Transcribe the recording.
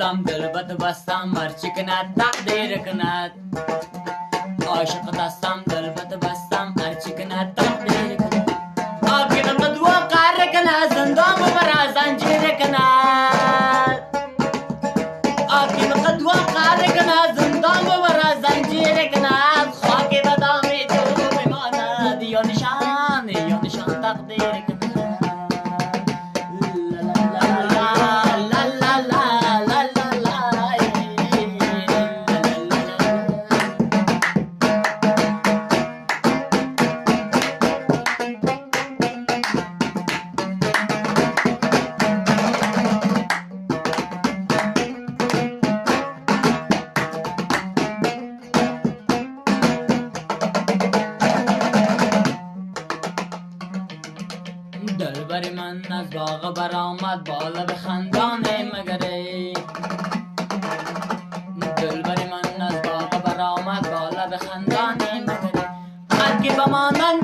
دستم دلبت بستم هرچی کند تقدیر کند عاشق دستم دلبت بستم هرچی کند تقدیر کند آبی قدو قهر کند زندان ببر زنجیر کند آبی قدو قهر کند زندان ببر زنجیر کند خاک بدامی تو بماند یا نشان تقدیر کند دلبر من از باغ برآمد بالا به خندان مگره دلبر من از باغ برآمد بالا به خندان مگره قد که بمانند